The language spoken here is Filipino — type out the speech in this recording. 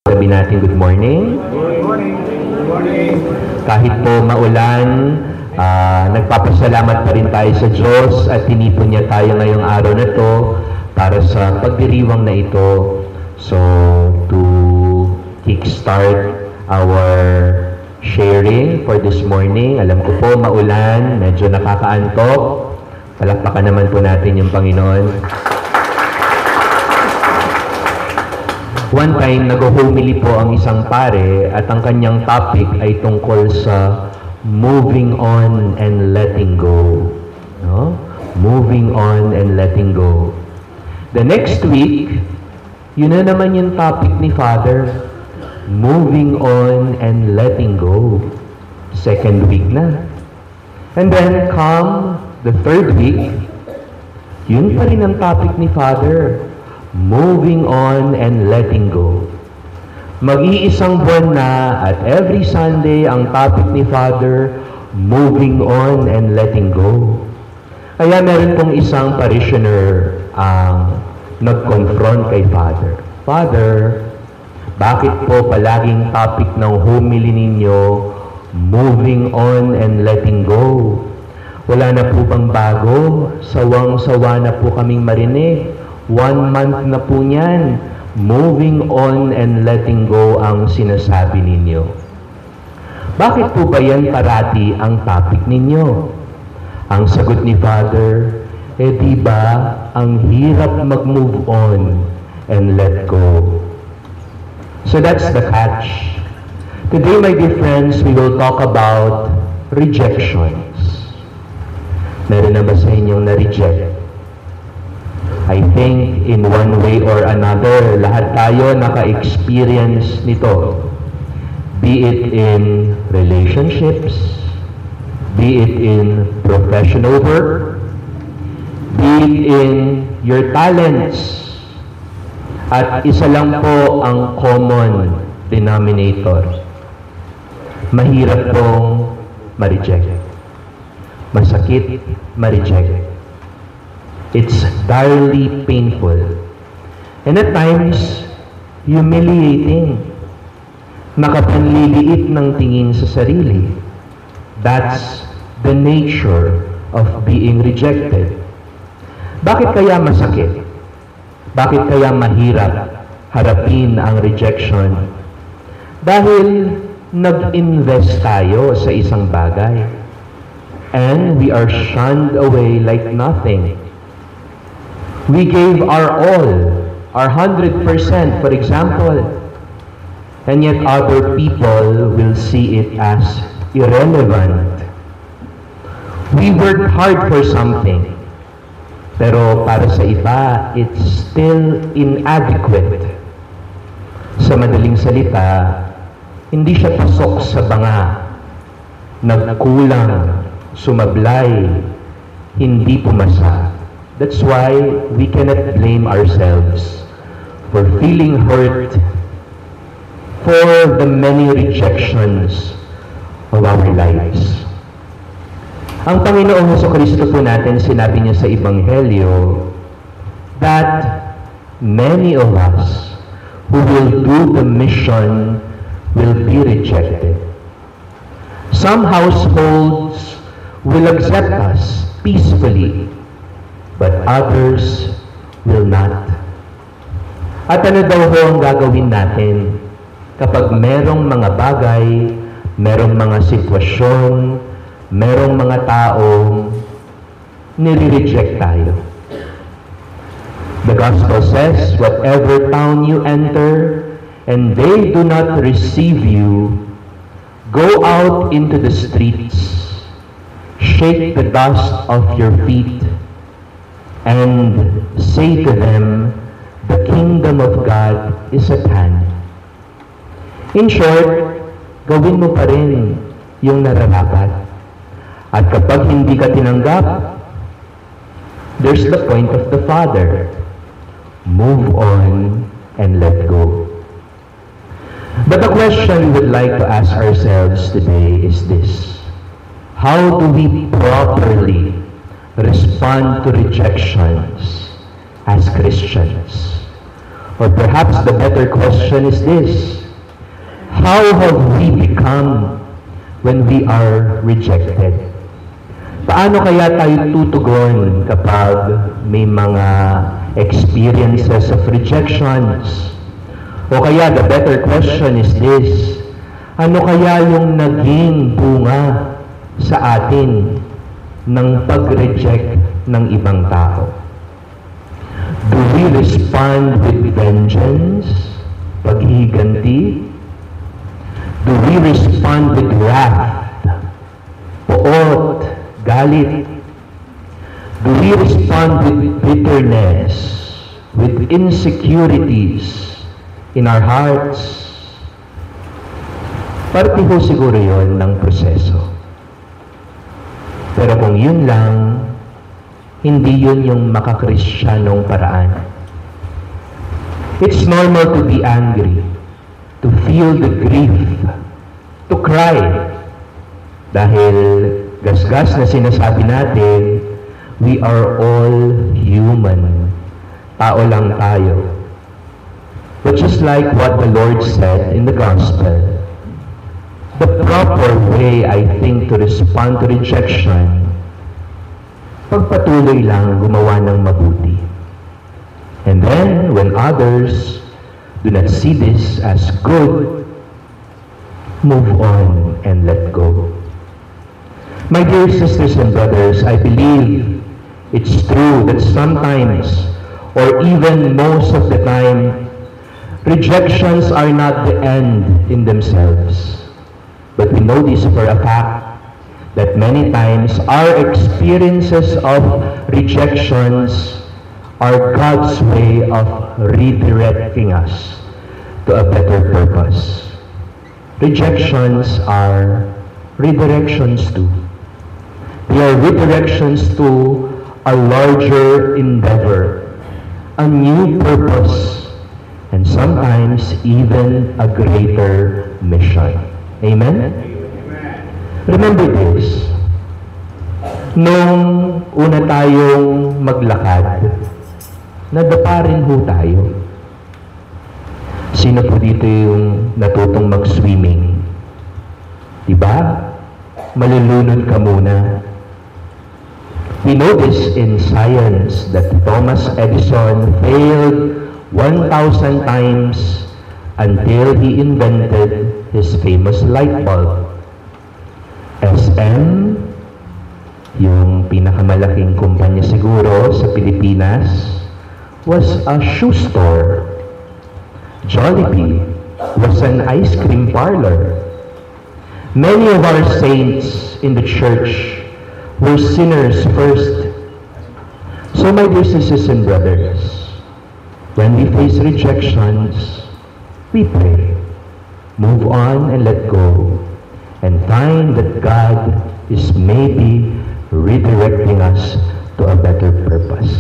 Sabi natin good morning. Good morning. Good morning. Kahit po maulan, nagpapasalamat pa rin tayo sa Diyos at tinipon niya tayo ngayong araw na to para sa pagdiriwang na ito. So, to kickstart our sharing for this morning, alam ko po maulan, medyo nakakaantok. Palakpakan naman po natin yung Panginoon. One time, nag-homily po ang isang pare at ang kanyang topic ay tungkol sa moving on and letting go. No? Moving on and letting go. The next week, yun na naman yung topic ni Father. Moving on and letting go. Second week na. And then come the third week, yun pa rin ang topic ni Father. Moving on and letting go. Mag-iisang buwan na at every Sunday ang topic ni Father, moving on and letting go. Kaya meron pong isang parishioner ang nag-confront kay Father. Father, bakit po palaging topic ng homily ninyo, moving on and letting go? Wala na po bang bago? Sawang-sawa na po kaming marinig. 1 month na po niyan. Moving on and letting go ang sinasabi ninyo. Bakit po ba yan parati ang topic ninyo? Ang sagot ni Father, di ba ang hirap mag-move on and let go? So that's the catch. Today, my dear friends, we will talk about rejections. Meron na ba sa inyong na-reject? I think in one way or another, lahat tayo naka-experience nito. Be it in relationships, be it in professional work, be it in your talents. At isa lang po ang common denominator. Mahirap pong ma-reject. Masakit ma-reject. It's direly painful. And at times, humiliating. Makapanliliit ng tingin sa sarili. That's the nature of being rejected. Bakit kaya masakit? Bakit kaya mahirap harapin ang rejection? Dahil nag-invest tayo sa isang bagay. And we are shunned away like nothing. We gave our all, our 100%, for example, and yet other people will see it as irrelevant. We worked hard for something, pero para sa iba, it's still inadequate. Sa madaling salita, hindi siya pasok sa banga, nagkulang, sumablay, hindi pumasa. That's why we cannot blame ourselves for feeling hurt for the many rejections of our lives. Ang Panginoong Jesucristo po natin, sinabi niya sa Ebanghelyo that many of us who will do the mission will be rejected. Some households will accept us peacefully, but others will not. At ano daw ho ang gagawin natin kapag merong mga bagay, merong mga sitwasyon, merong mga taong nire-reject tayo? The Gospel says, whatever town you enter, and they do not receive you, go out into the streets, shake the dust off your feet, and say to them, the kingdom of God is at hand. In short, gawin mo pa rin yung nararapat. At kapag hindi ka tinanggap, there's the point of the Father. Move on and let go. But the question we would like to ask ourselves today is this: how do we properly respond to rejections as Christians? Or perhaps the better question is this: how have we become when we are rejected? Paano kaya tayo tutugon kapag may mga experiences of rejections? O kaya the better question is this: ano kaya yung naging bunga sa atin ng pag-reject ng ibang tao? Do we respond with vengeance, paghihiganti? Do we respond with wrath, poot, galit? Do we respond with bitterness, with insecurities in our hearts? Parte ho siguro yun ng proseso. Pero kung yun lang, hindi yun yung makakristyanong paraan. It's normal to be angry, to feel the grief, to cry. Dahil gasgas na sinasabi natin, we are all human. Tao lang tayo. But just like what the Lord said in the Gospel, the proper way, I think, to respond to rejection, pagpatuloy lang gumawa ng mabuti. And then, when others do not see this as good, move on and let go. My dear sisters and brothers, I believe it's true that sometimes, or even most of the time, rejections are not the end in themselves. But we know this for a fact, that many times our experiences of rejections are God's way of redirecting us to a better purpose. Rejections are redirections too. They are redirections to a larger endeavor, a new purpose, and sometimes even a greater mission. Amen? Remember this, nung una tayong maglakad, nadapa rin ho tayo. Sino po dito yung natutong mag-swimming? Diba? Malulunod ka muna. We know this in science that Thomas Edison failed 1,000 times until he invented his famous light bulb. SM, yung pinakamalaking kumpanya siguro sa Pilipinas, was a shoe store. Jollibee was an ice cream parlor. Many of our saints in the church were sinners first. So my dear sisters and brothers, when we face rejections, we pray, move on and let go, and find that God is maybe redirecting us to a better purpose.